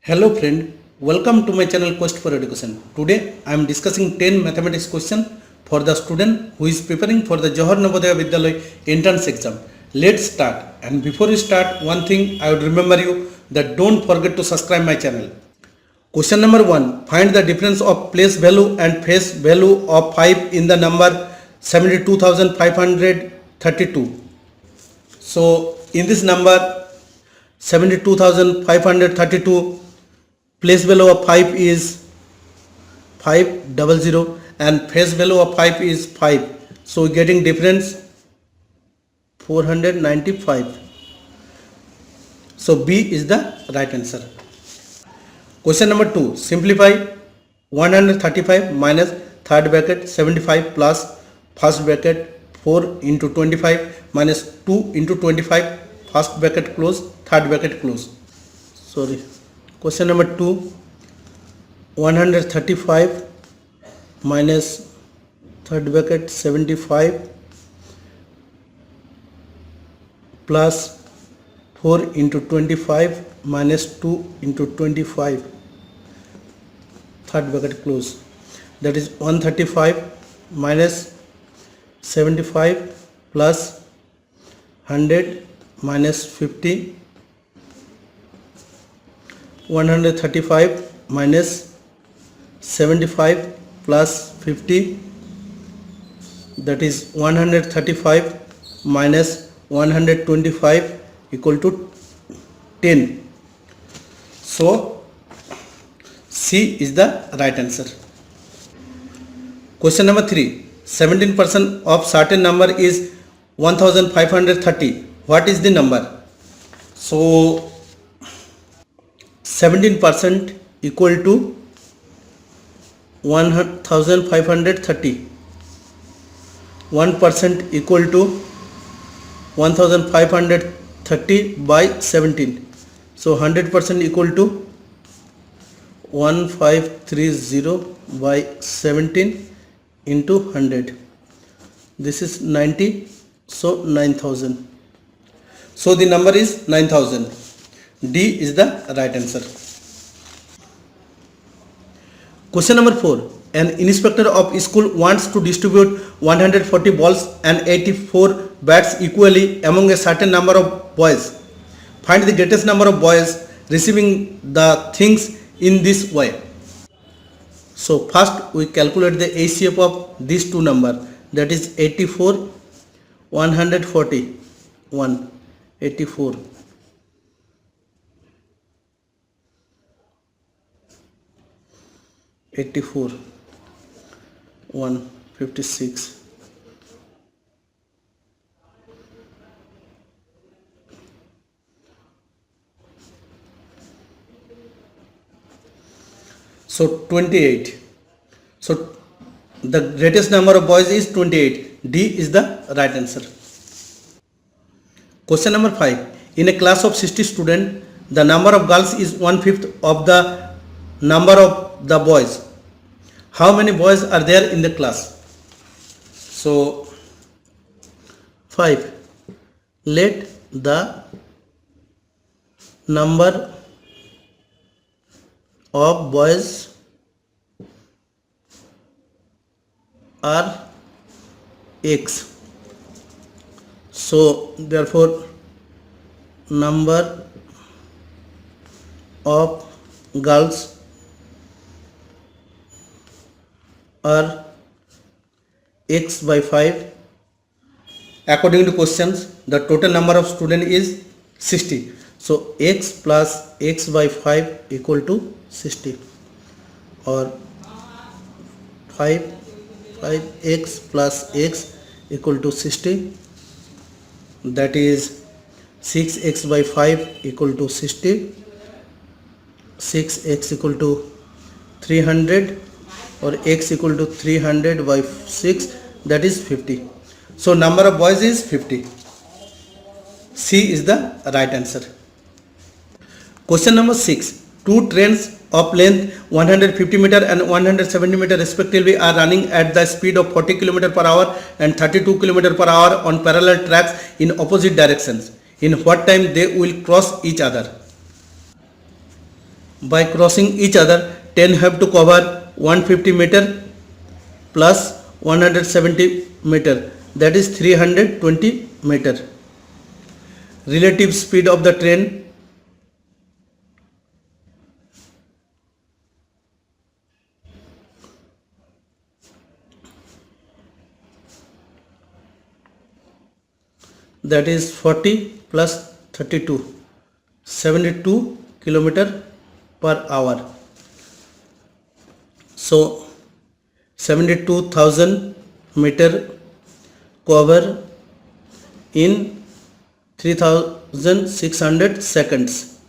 Hello friend, welcome to my channel Quest for Education. Today I am discussing 10 mathematics question for the student who is preparing for the Johar Navodaya Vidyalaya entrance exam. Let's start, and before we start, one thing I would remember you that don't forget to subscribe my channel. Question number 1. Find the difference of place value and face value of 5 in the number 72,532. So in this number 72,532, place value of 5 is 500 and face value of 5 is 5. So getting difference 495. So B is the right answer. Question number 2. Simplify 135 minus third bracket 75 plus first bracket 4 into 25 minus 2 into 25 first bracket close, third bracket close. Sorry. Question number 2. 135 minus third bracket 75 plus 4 into 25 minus 2 into 25 third bracket close, that is 135 minus 75 plus 100 minus 50, 135 minus 75 plus 50, that is 135 minus 125 equal to 10. So C is the right answer. Question number 3. 17% of certain number is 1530. What is the number? So 17% equal to 1530. 1% equal to 1530 by 17. So 100% equal to 1530 by 17 into 100. This is 90. So 9000. So the number is 9000. D is the right answer. Question number 4. An inspector of school wants to distribute 140 balls and 84 bats equally among a certain number of boys. Find the greatest number of boys receiving the things in this way. So first we calculate the HCF of these two numbers, that is 84, 140, 1, 84. 84, 156. So 28. So the greatest number of boys is 28. D is the right answer. Question number 5. In a class of 60 students, the number of girls is 1/5 of the number of the boys. How many boys are there in the class? So 5. Let the number of boys are X. So therefore number of girls are X by 5. According to questions, the total number of students is 60. So X plus X by 5 equal to 60, or 5x plus X equal to 60, that is 6x by 5 equal to 60, 6x equal to 300, or x equal to 300 by 6, that is 50. So number of boys is 50. C is the right answer. Question number 6. Two trains of length 150 meter and 170 meter respectively are running at the speed of 40 km per hour and 32 km per hour on parallel tracks in opposite directions. In what time they will cross each other? By crossing each other, 10 have to cover 150 meter plus 170 meter, that is 320 meter. Relative speed of the train, that is 40 plus 32, 72 kilometer per hour. So 72,000 meter cover in 3600 seconds.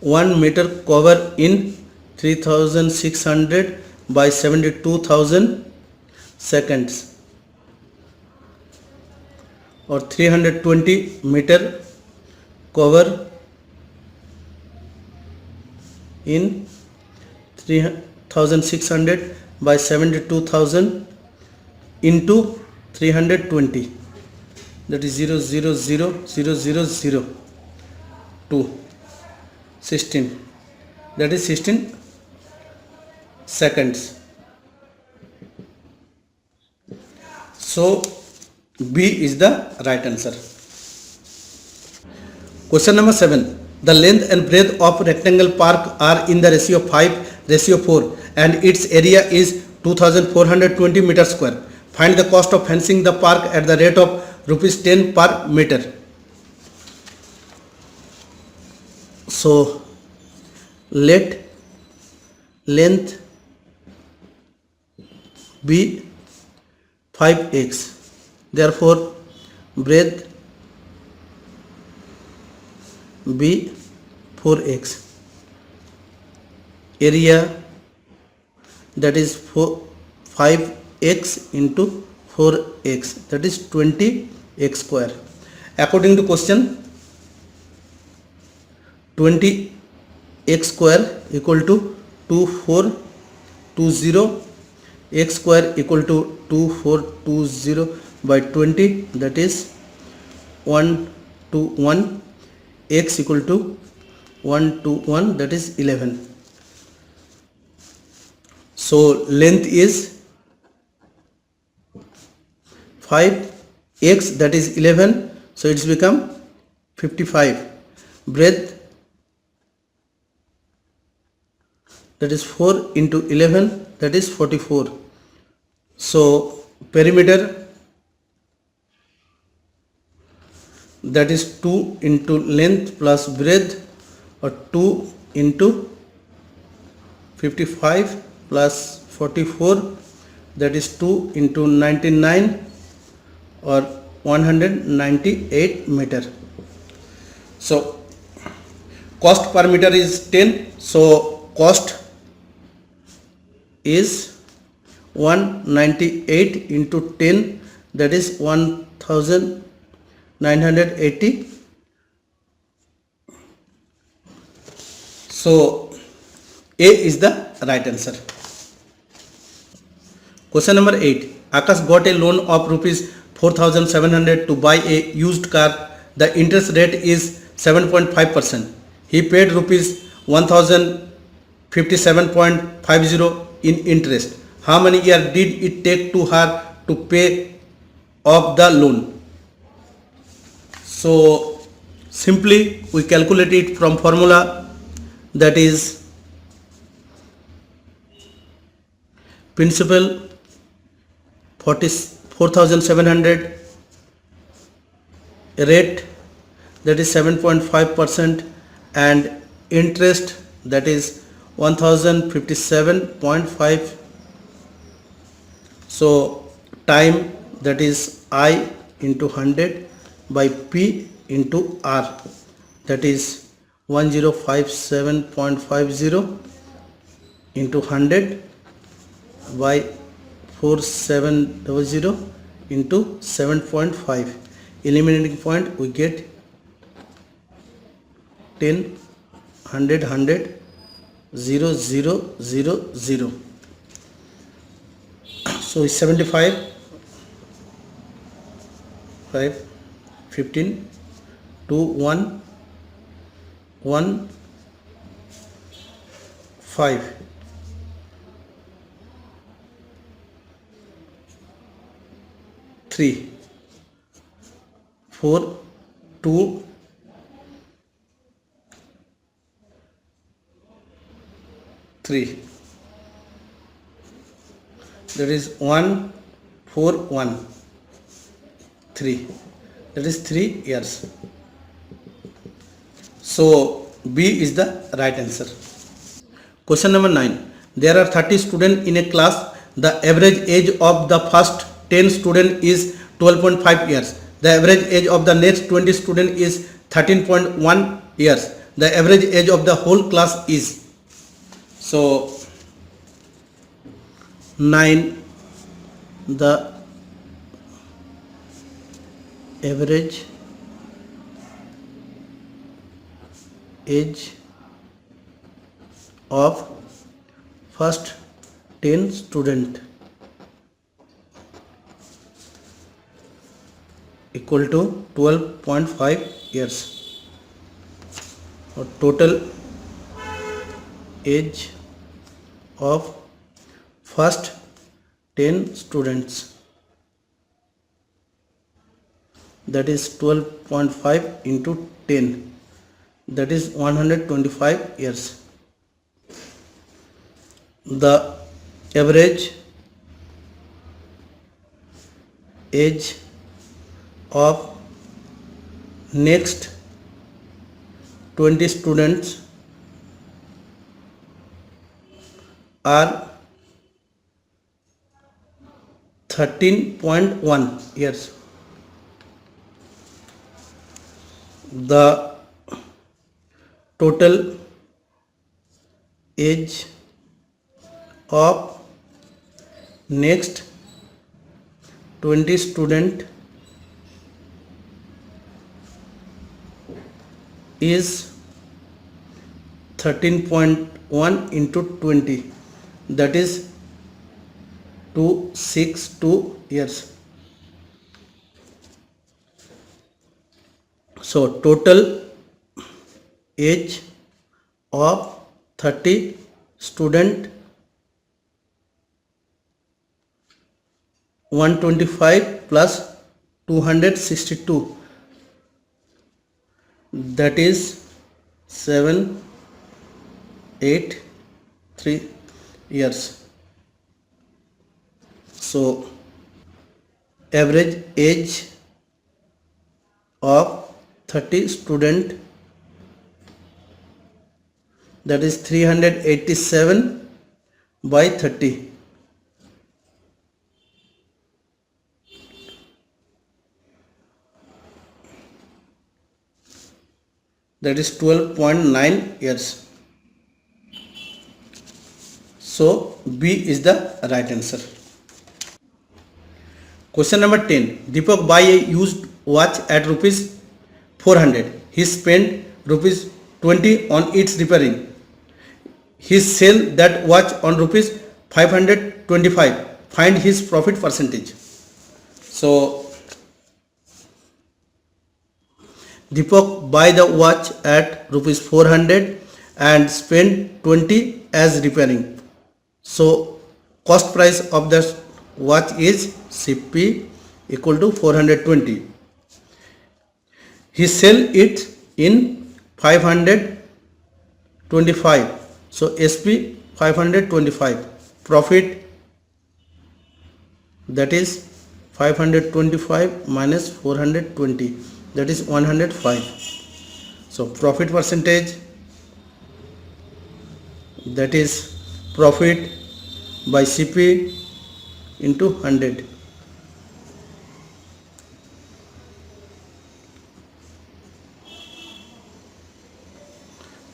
1 meter cover in 3600 by 72,000 seconds, or 320 meter cover in 3600 by 72,000 into 320, that is 0.00002 16, that is 16 seconds. So B is the right answer. Question number 7. The length and breadth of rectangle park are in the ratio 5:4 and its area is 2420 meter square. Find the cost of fencing the park at the rate of rupees 10 per meter. So let length be 5x, therefore breadth be 4x, area that is 5x into 4x, that is 20x square. According to question, 20x square equal to 2420, x square equal to 2420 by 20, that is 121, x equal to 121, that is 11. So length is 5x, that is 11, so it's become 55. Breadth, that is 4 into 11, that is 44. So perimeter, that is 2 into length plus breadth, or 2 into 55 plus 44, that is 2 into 99, or 198 meter. So cost per meter is 10, so cost is 198 into 10, that is 1980. So A is the right answer. Question number 8. Akash got a loan of rupees 4,700 to buy a used car. The interest rate is 7.5%. He paid rupees 1,057.50 in interest. How many years did it take to her to pay off the loan? So simply we calculate it from formula, that is principal 4,700, rate that is 7.5%, and interest that is 1057.5. So time, that is I into 100 by P into R, that is 1057.50 into 100 by 4700 into 7.5. Eliminating point, we get 10, 100, 100, 0, 0, 0, 0. So 75, 5, 15, 2 1 1 5 3 4 2 3, that is 1 4 1 3, that is 3 years. So B is the right answer. Question number 9. There are 30 students in a class. The average age of the first 10 students is 12.5 years. The average age of the next 20 students is 13.1 years. The average age of the whole class is. So 9. The average age of first 10 student equal to 12.5 years. Or total age of first 10 students, that is 12.5 into 10, that is 125 years. The average age of next 20 students are 13.1 years. The total age of next 20 student is 13.1 into 20, that is 262 years. So total age of 30 student 125 plus 262, that is 783 years. So average age of 30 student, that is 387 by 30, that is 12.9 years. So B is the right answer. Question number 10. Deepak buy a used watch at rupees 400. He spent rupees 20 on its repairing. He sell that watch on rupees 525. Find his profit percentage. So Deepak buy the watch at rupees 400 and spend 20 as repairing. So cost price of the watch is CP equal to 420. He sell it in 525. So SP 525. Profit, that is 525 minus 420, that is 105. So profit percentage, that is profit by CP into 100,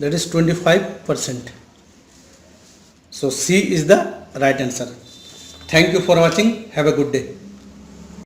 that is 25%. So C is the right answer. Thank you for watching. Have a good day.